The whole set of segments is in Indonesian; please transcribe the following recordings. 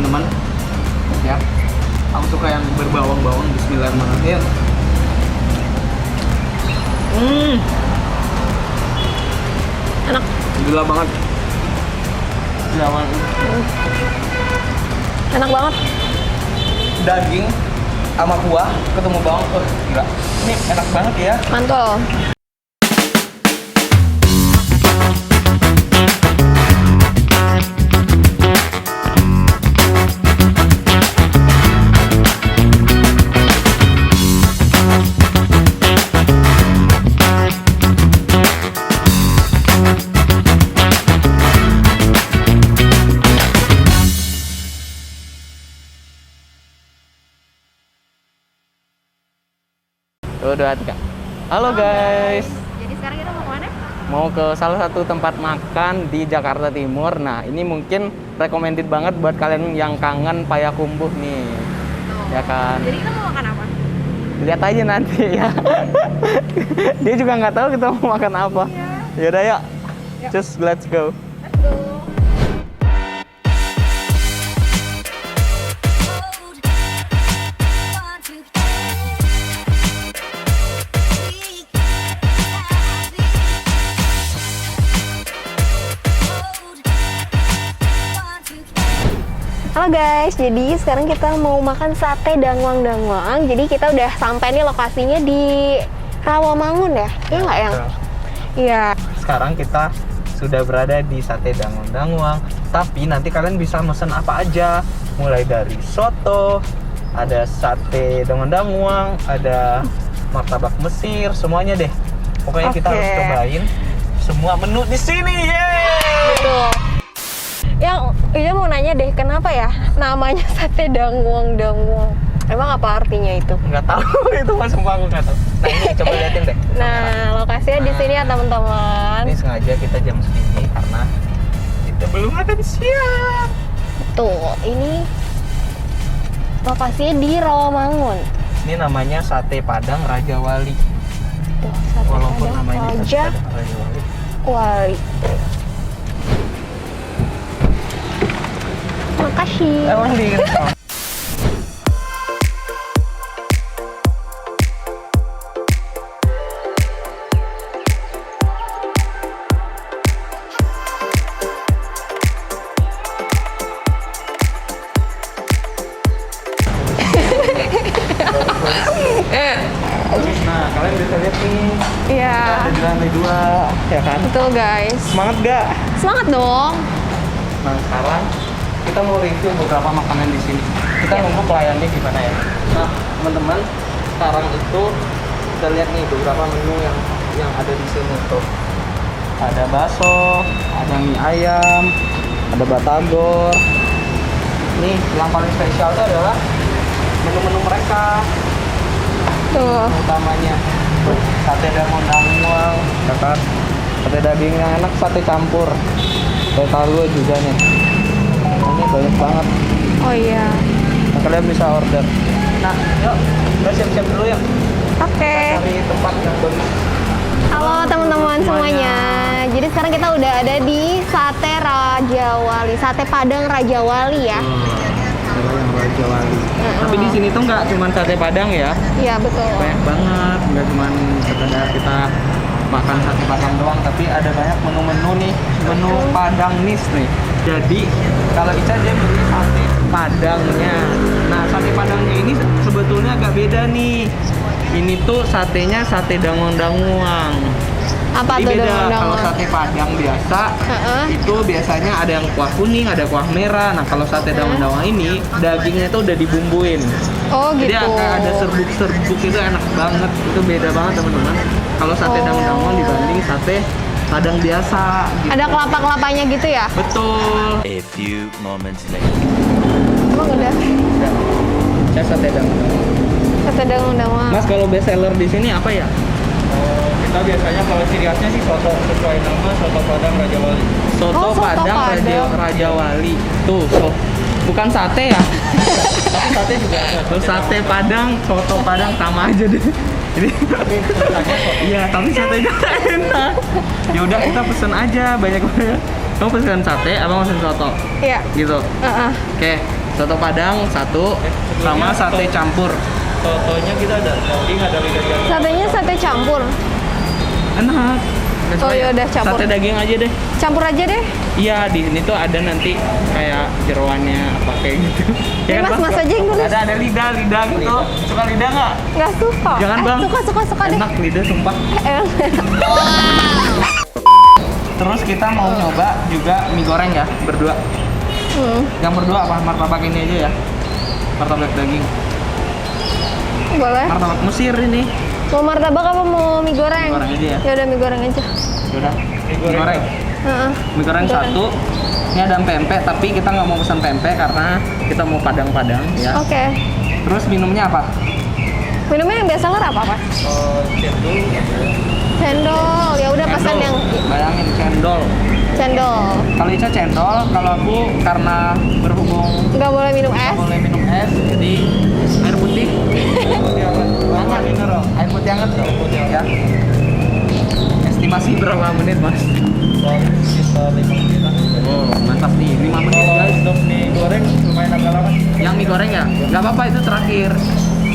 teman-teman. Ya. Aku suka yang berbawang-bawang. Bismillahirrahmanirrahim. Enak. Gila banget. Gila banget. Enak banget. Daging sama kuah ketemu bawang. Gila. Ini enak banget ya. Mantul. Udah, Kak. Halo guys. Jadi sekarang kita mau kemana? Mau ke salah satu tempat makan di Jakarta Timur. Nah, ini mungkin recommended banget buat kalian yang kangen payakumbuh nih. Ya kan? Jadi kita mau makan apa? Lihat aja nanti ya. Dia juga nggak tahu kita mau makan apa. Yaudah yuk. Yuk. Just let's go. Let's go. Halo guys, jadi sekarang kita mau makan sate dangwang-dangwang. Jadi kita udah sampai nih lokasinya di Rawamangun ya? Iya nggak yang? Iya. Sekarang kita sudah berada di sate dangwang-dangwang. Tapi nanti kalian bisa mesen apa aja. Mulai dari soto, ada sate dangwang-dangwang, ada martabak Mesir, semuanya deh. Pokoknya kita Oke. harus cobain semua menu di sini. Yeay! Betul. Yang Ija mau nanya deh, kenapa ya namanya sate dangwang-dangwang? Emang apa artinya itu? Nggak tahu itu mas, sumpah aku nggak tahu. Nah ini coba liatin deh. Nah, lokasinya di sini ya teman-teman. Ini sengaja kita jam segini karena kita belum makan siang. Tuh, ini lokasinya di Rawamangun. Ini namanya sate Padang Raja Wali. Tuh, sate Walaupun Padang namanya Raja sate Padang Raja Wali. Wali. Makasih. Emang di Nah, kalian bisa lihat nih, Iya. ada di lantai 2, ya kan? Betul guys. Semangat gak? Semangat dong. Nah, sekarang kita mau review beberapa makanan di sini. Kita nunggu pelayannya gimana ya. Nah, teman-teman, sekarang itu kita lihat nih beberapa menu yang ada di sini tuh. Ada bakso, ada mie ayam, ada batagor. Nih, yang paling spesial itu adalah menu-menu mereka. Tuh. Utamanya sate dangwang-dangwang, ya kan? Sate daging yang enak, sate campur. Sate talua juga nih. Ini banyak banget. Oh iya. Nah, kalian bisa order. Nah, yuk, kita siap-siap dulu ya. Oke. Cari tempat yang bagus. Halo teman-teman semuanya. Jadi sekarang kita udah ada di Sate Raja Wali, Sate Padang Raja Wali ya. Yang Raja Wali. Tapi di sini tuh nggak cuma sate Padang ya. Iya betul. Banyak banget, nggak cuma sekedar kita makan sate Padang doang, tapi ada banyak menu-menu nih, menu Padangnis nih. Jadi kalau Ica dia beli sate Padangnya. Nah, sate Padangnya ini sebetulnya agak beda nih. Ini tuh satenya sate dangwang-dangwang. Apa Jadi tuh beda. Kalau dangwang-dangwang? sate Padang biasa itu biasanya ada yang kuah kuning, ada kuah merah. Nah, kalau sate dangwang-dangwang ini dagingnya tuh udah dibumbuin. Oh gitu. Jadi ada serbuk-serbuk itu enak banget. Itu beda banget teman-teman. Kalau sate dangwang-dangwang dibanding sate Padang biasa. Gitu. Ada kelapa-kelapanya gitu ya? Betul. A few moments later. Emang udah. Saya sate dangwang. Sate dangwang-dangwang. Mas, kalau best seller di sini apa ya? Kita biasanya kalau ciri khasnya sih soto sesuai nama, soto Padang Raja Wali. Soto, Oh, soto Padang Padang. Raja Wali. Tuh, bukan sate ya. Tapi sate juga ada. Tuh, sate Padang, soto Padang sama aja deh. Jadi iya, tapi satenya enak. Ya udah kita pesen aja banyak-banyak. Kamu pesen sate, abang pesen soto. Iya. Gitu. Heeh. Oke, Soto Padang satu, sama sate campur. Sotonya kita ada daging, ada lidah jantan. Satenya sate campur. Enak. Nggak Oh, suka ya? yaudah, campur. Sate daging aja deh. Campur aja deh. Iya, di sini tuh ada nanti kayak jeroannya apa kayak gitu. Ya, Mas, Bang? Mas aja yang tulis. Ada lidah gitu. Suka lidah nggak? Nggak suka. Jangan, Bang. Suka deh. Enak lidah sumpah. Emang. Terus kita mau nyoba juga mie goreng ya, berdua. Yang berdua apa? Martabak ini aja ya. Martabak daging. Boleh. Martabak Mesir ini. Mau martabak apa mau mie goreng? Mie goreng aja ya. Ya udah mie goreng aja. Yaudah, mie goreng. Heeh. Mie goreng Mie goreng. satu. Ini ada pempek, tapi kita nggak mau pesan pempek karena kita mau padang-padang ya. Oke. Terus minumnya apa? Minumnya yang biasa lo apa, Mas? Cendol. Cendol. Ya udah pesan Cendol. yang Bayangin cendol. cendol. Kalau Ica cendol, kalau aku karena berhubung Nggak boleh minum nggak es. boleh minum es, jadi air putih. Hangat, air putih hangat dong. Ya. Estimasi berapa menit, Mas? Paling sekitar 5 menitan. Oh, mantap nih, 5 menit Kalau guys. untuk mie goreng lumayan agak lama. Yang mie goreng ya? Nggak apa-apa, itu terakhir.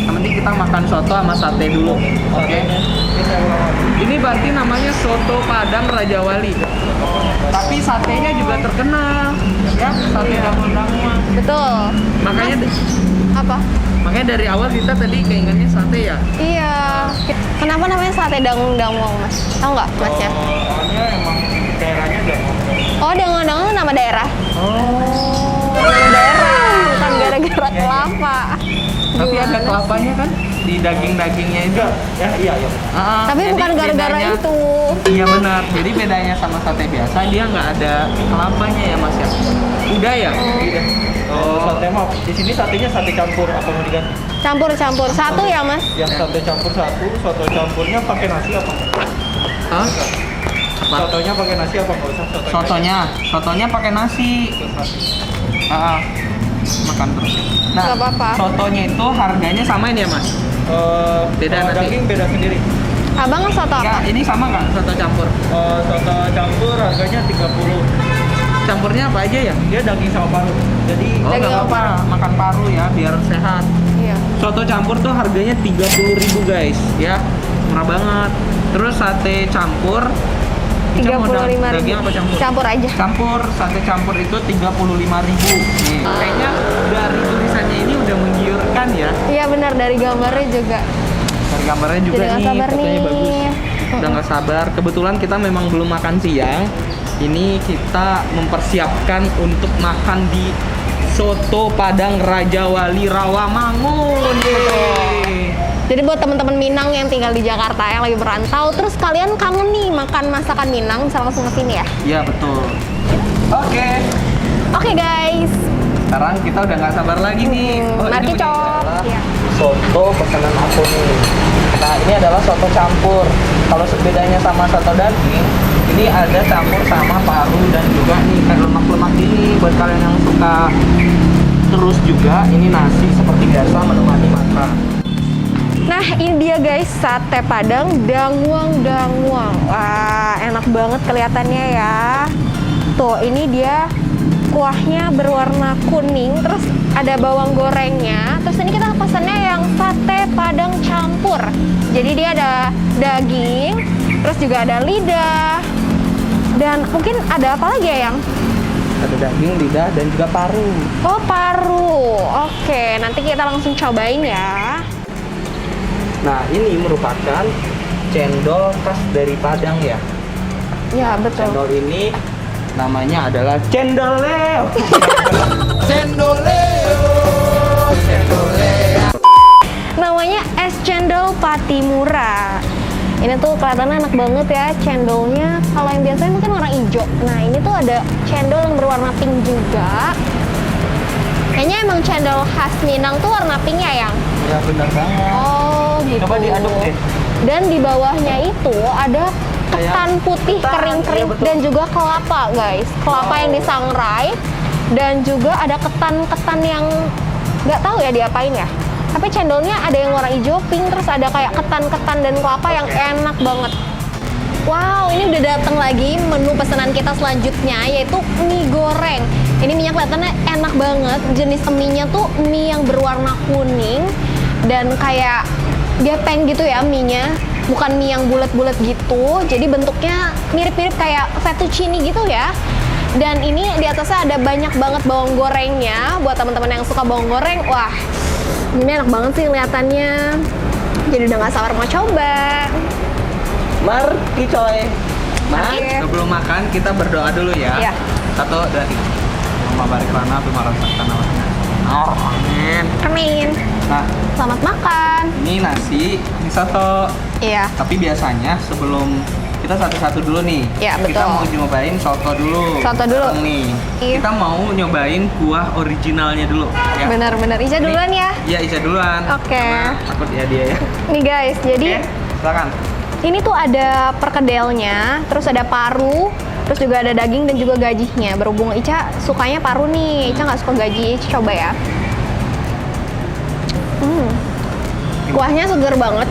Yang penting kita makan soto sama sate dulu. Oke. Ini saya ulang lagi. Ini berarti namanya soto Padang Raja Wali. Tapi satenya juga terkenal, ya sate dangun-dangun. Betul. Makanya Apa? dari awal kita tadi keinginannya sate ya. Iya. Kenapa namanya sate dangung-dangung, Mas? Tahu nggak, Masnya? Soalnya emang daerahnya udah Oh, dangung-dangung itu nama daerah. Oh, nama daerah, bukan gara-gara kelapa. Tapi ada Gimana? kelapanya kan di daging-dagingnya itu. ya iya. Ah, Tapi jadi bukan gara-gara bedanya- itu. Iya benar. Jadi bedanya sama sate biasa dia nggak ada kelapanya ya Mas ya. Udah ya. Iya. Oh. Sate mah di sini satenya sate campur apa mau diganti? Campur-campur. Satu ya, Mas? Yang sate campur satu, soto campurnya pakai nasi apa enggak? Hah? Apa? Sotonya pakai nasi apa enggak usah Sotonya pakai nasi. Ah, makan terus. Nah, Nggak apa-apa. sotonya itu harganya samain ya Mas? Beda kalau nanti. daging beda sendiri. Abang soto Enggak, apa? ini sama nggak soto campur? Soto campur harganya 30. Campurnya apa aja ya? Dia daging sama paru. Jadi Oh Daging nggak apa-apa, makan paru ya biar sehat. Iya. Soto campur tuh harganya 30.000 guys, ya murah banget. Terus sate campur, Ica mau 35.000. daging apa campur? Campur aja. Campur, sate campur itu 35.000. Nih, kayaknya dari tulisannya ini udah menggiurkan ya. Iya benar, dari gambarnya juga. Dari gambarnya juga Jadi nggak nih, sabar fotonya nih. bagus. Udah nggak sabar. Kebetulan kita memang belum makan siang. Ini kita mempersiapkan untuk makan di Soto Padang Raja Wali Rawamangun. Yeay. Jadi buat teman-teman Minang yang tinggal di Jakarta yang lagi merantau, terus kalian kangen nih makan masakan Minang, bisa langsung ke sini ya. Iya betul. Oke. Oke guys, Sekarang kita udah nggak sabar lagi nih. mari ini cok. adalah Iya. soto pesanan aku nih. Nah ini adalah soto campur. Kalau bedanya sama soto daging, ini ada campur sama paru dan juga nih kayak lemak-lemak ini. Buat kalian yang suka terus juga, ini nasi seperti biasa menemani makan. Nah ini dia guys, sate Padang danguang-danguang. Wah enak banget kelihatannya ya. Tuh ini dia kuahnya berwarna kuning, terus ada bawang gorengnya. Terus ini kita pesannya yang sate Padang campur. Jadi dia ada daging, terus juga ada lidah, dan mungkin ada apa lagi ya yang? Ada daging, lidah, dan juga paru. Oh paru. Oke, nanti kita langsung cobain ya. Nah ini merupakan cendol khas dari Padang ya. Ya betul. Cendol ini namanya adalah cendoleo. Namanya es cendol Patimura. Ini tuh kelihatannya enak banget ya cendolnya. Kalau yang biasanya mungkin warna hijau. Nah ini tuh ada cendol yang berwarna pink juga. Kayaknya emang cendol khas Minang tuh warna pink ya, Yang? Ya benar banget. Oh gitu. Coba diaduk deh. Dan di bawahnya itu ada ketan putih ketan, kering-kering iya betul. dan juga kelapa guys. Kelapa yang disangrai dan juga ada ketan-ketan yang nggak tahu ya diapain ya. Tapi cendolnya ada yang warna hijau, pink, terus ada kayak ketan-ketan dan kelapa yang enak banget. Wow, ini udah datang lagi menu pesanan kita selanjutnya yaitu mie goreng. Ini minyak kelihatannya enak banget. Jenis mie-nya tuh mie yang berwarna kuning dan kayak gepeng gitu ya mie-nya. Bukan mie yang bulat-bulat gitu. Jadi bentuknya mirip-mirip kayak fettuccine gitu ya. Dan ini di atasnya ada banyak banget bawang gorengnya. Buat teman-teman yang suka bawang goreng, wah ini enak banget sih kelihatannya. Jadi udah gak sabar mau coba. Mari coy. Mari. Oke. Sebelum makan kita berdoa dulu ya. Iya. 1, 2, 3. Mama barik lana bima rasakan awalnya. Oh, amin. Amin. Nah, Selamat makan. ini nasi, ini soto. Iya. Tapi biasanya sebelum kita satu-satu dulu nih. Iya, Kita betul. mau nyobain soto dulu. Soto dulu. Bareng nih. Iya. Kita mau nyobain kuah originalnya dulu. Ya. Bener-bener. Ica Ini- duluan ya. Iya, Ica duluan. Oke. Karena takut ya dia ya. Nih guys, jadi Oke, silakan. ini tuh ada perkedelnya, terus ada paru, terus juga ada daging dan juga gajihnya. Berhubung Ica sukanya paru nih, Ica nggak suka gaji. Ica coba ya. Kuahnya seger banget,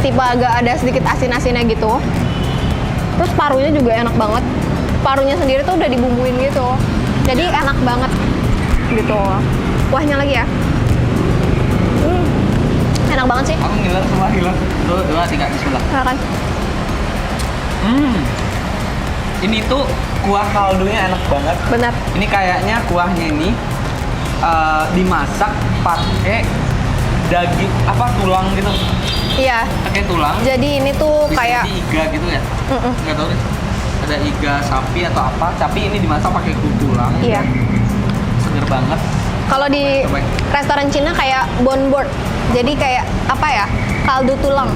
tipe agak ada sedikit asin-asinnya gitu. Terus parunya juga enak banget. Parunya sendiri tuh udah dibumbuin gitu, jadi enak banget gitu. Kuahnya lagi ya. Enak banget sih. Aku ngiler semua ngiler. 1, 2, 3, bismillah. Silakan. Ini tuh kuah kaldunya enak banget. Benar. Ini kayaknya kuahnya ini dimasak pakai daging apa tulang gitu. Iya. Pakai tulang. Jadi ini tuh Bisa kayak jadi iga gitu ya. Mm-mm. Nggak tahu deh. Ada iga sapi atau apa, tapi ini dimasak pakai tulang. Iya. Seger banget. kalau di Coba. restoran Cina kayak bone board. Jadi kayak apa ya? Kaldu tulang.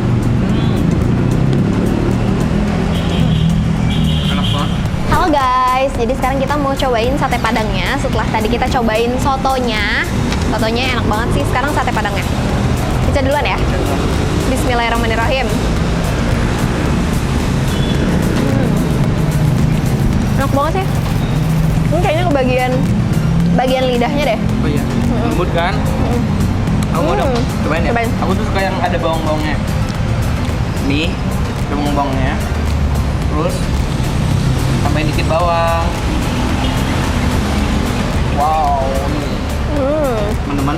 Enak banget. Halo guys, jadi sekarang kita mau cobain sate padangnya. Setelah tadi kita cobain sotonya, sotonya enak banget sih. Sekarang sate padangnya. Kita duluan ya. Bismillahirrahmanirrahim. Enak banget sih. Ini kayaknya ke bagian lidahnya deh. Oh iya. Lembut kan? Aku mau dong. Cobain ya. Cobain. Aku tuh suka yang ada bawang-bawangnya. Nih, ada bawang-bawangnya. Terus tambahin dikit bawang. Wow, nih teman-teman.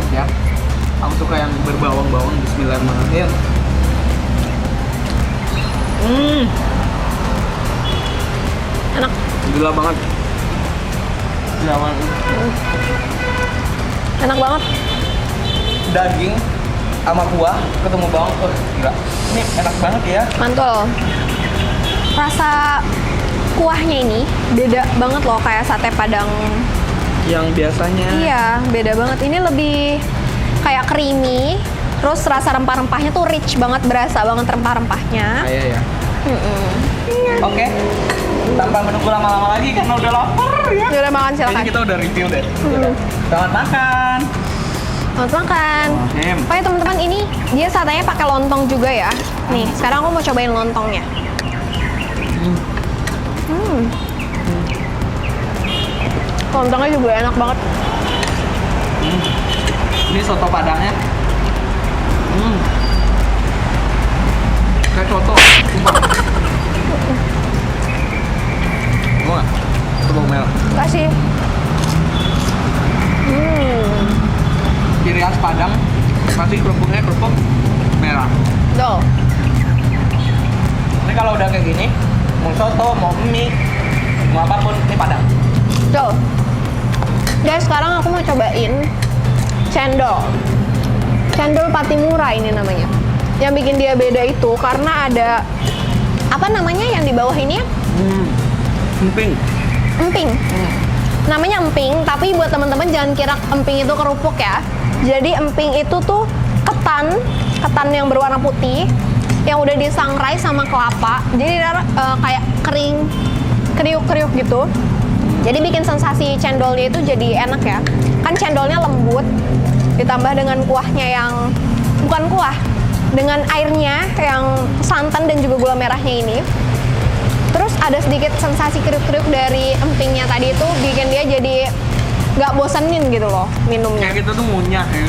Ya. Aku suka yang berbawang-bawang. Bismillahirrahmanirrahim. Enak. Gila banget. Gila banget. Enak banget. Daging sama kuah ketemu bawang. Oh, gila. Ini enak banget ya. Mantul. Rasa kuahnya ini beda banget loh kayak sate padang. Yang biasanya Iya, beda banget. Ini lebih kayak creamy. Terus rasa rempah-rempahnya tuh rich banget, berasa banget rempah-rempahnya. Iya ya. Oke. Tanpa menunggu lama-lama lagi karena udah lapar ya. Udah makan silakan. Kayaknya kita udah review deh. Selamat makan. Selamat makan. Em. Oke teman-teman, ini dia satenya pakai lontong juga ya. Nih, sekarang aku mau cobain lontongnya. Lontongnya juga enak banget. Ini soto padangnya. Kayak soto. Sumpah. Mau nggak? Itu bawang merah. Kasih. Ciri khas Padang. Pasti kerupuknya kerupuk merah. Tuh. Ini kalau udah kayak gini, mau soto, mau mie, mau apapun, ini Padang. Tuh. Guys, sekarang aku mau cobain cendol. Cendol Patimura ini namanya. Yang bikin dia beda itu karena ada apa namanya yang di bawah ini ya? Emping. Emping. Namanya emping, tapi buat teman-teman jangan kira emping itu kerupuk ya. Jadi emping itu tuh ketan yang berwarna putih yang udah disangrai sama kelapa. Jadi dia kayak kering, kriuk-kriuk gitu. Jadi bikin sensasi cendolnya itu jadi enak ya. Kan cendolnya lembut, ditambah dengan kuahnya yang bukan kuah, dengan airnya yang santan dan juga gula merahnya ini. Terus ada sedikit sensasi kriuk-kriuk dari empingnya tadi itu bikin dia jadi nggak bosenin gitu loh minumnya. Kayak gitu tuh ngunyah ya.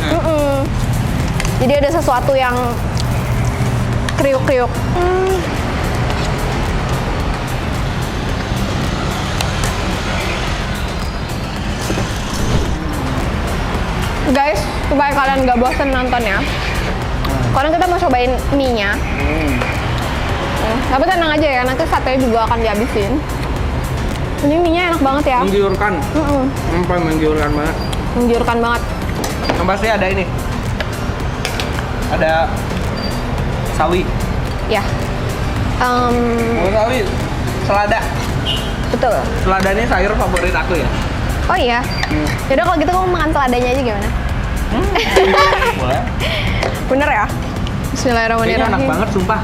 Jadi ada sesuatu yang kriuk-kriuk. Guys, supaya kalian nggak bosan nontonnya, sekarang kita mau cobain mie-nya. Tapi tenang aja ya, nanti sate juga akan dihabisin. Ini mie-nya enak banget ya. Menggiurkan. Sampai menggiurkan banget. Menggiurkan banget. Yang pasti ada ini. Ada sawi. Ya. Sawi, selada. Betul. Selada ini sayur favorit aku ya. Oh iya. Yaudah kalau gitu kamu makan seladanya aja gimana? Boleh. Bener ya? Ini Bismillahirrahmanirrahim. enak banget, sumpah.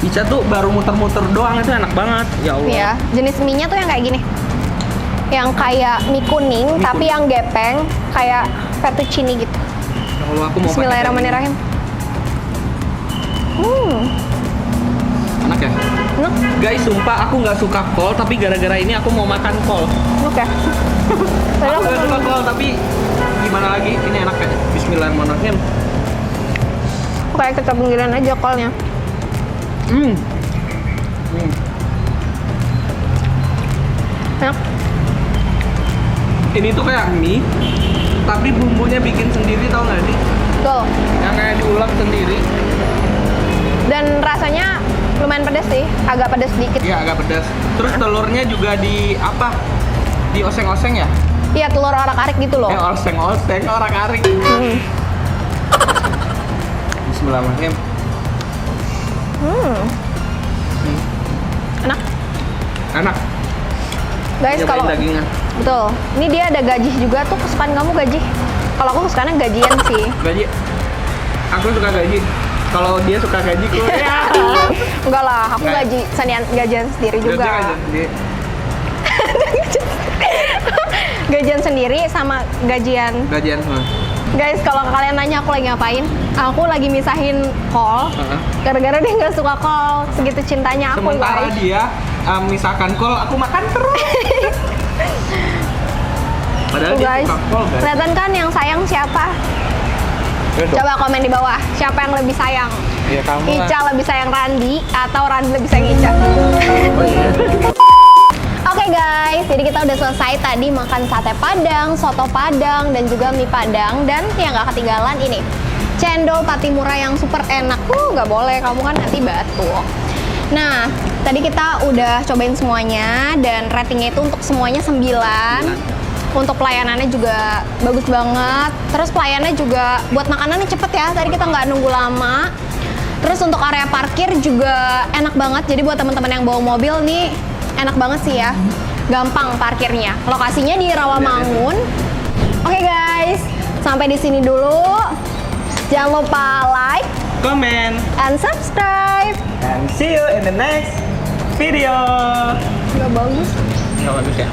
Ica tuh baru muter-muter doang itu enak banget. Ya Allah. Iya, jenis mie-nya tuh yang kayak gini. Yang kayak mie kuning, tapi yang gepeng, kayak fettuccine gitu. Ya Allah, aku mau pakai Bismillahirrahmanirrahim. Enak ya? Enak, Guys, sumpah aku nggak suka kol, tapi gara-gara ini aku mau makan kol. enak ya? Tadi Aku aku nggak suka kol, tapi gimana lagi? Ini enak ya? Bismillahirrahmanirrahim. kayak kecap pinggiran aja kolnya. Enak. Ini tuh kayak mie, tapi bumbunya bikin sendiri, tau nggak sih? Tuh. Yang kayak diulek sendiri. Dan rasanya lumayan pedas sih, agak pedas sedikit. Iya, agak pedas. Terus telurnya juga di apa? Di oseng-oseng ya? Iya, telur orak-arik gitu loh. Oseng-oseng, orak-arik. Bismillahirrahmanirrahim. Enak. Enak. Guys, Nyobain kalau dagingnya. betul. Ini dia ada gaji juga tuh, kesukaan kamu gaji. Kalau aku kesukaannya gajian sih. Gaji. Aku suka gaji. Kalau dia suka gaji, aku ya. Enggak lah, aku Nggak. gajian sendiri juga. Gaji sendiri. Gajian sendiri sama gajian. Gajian. Guys, kalau kalian nanya aku lagi ngapain, aku lagi misahin kol. Gara-gara dia nggak suka kol, segitu cintanya aku Sementara guys. dia misalkan kol, aku makan terus. Padahal Tuh dia guys, suka kol, guys. kelihatan kan yang sayang siapa? Coba komen di bawah, siapa yang lebih sayang? Ya kamu lah. Ica lebih sayang Randi atau Randi lebih sayang Ica? Oh, iya. Oke guys, jadi kita udah selesai tadi makan sate Padang, soto Padang, dan juga mie Padang. Dan yang gak ketinggalan ini, cendol Patimura yang super enak. Gak boleh, kamu kan nanti batuk. Nah, tadi kita udah cobain semuanya dan ratingnya itu untuk semuanya 9. Untuk pelayanannya juga bagus banget. Terus pelayanannya juga buat makanannya cepet ya. Tadi kita nggak nunggu lama. Terus untuk area parkir juga enak banget. Jadi buat teman-teman yang bawa mobil nih enak banget sih ya. Gampang parkirnya. Lokasinya di Rawamangun. Oke guys, sampai di sini dulu. Jangan lupa like Comment and subscribe. and see you in the next video. Nggak bagus. Nggak bagus ya?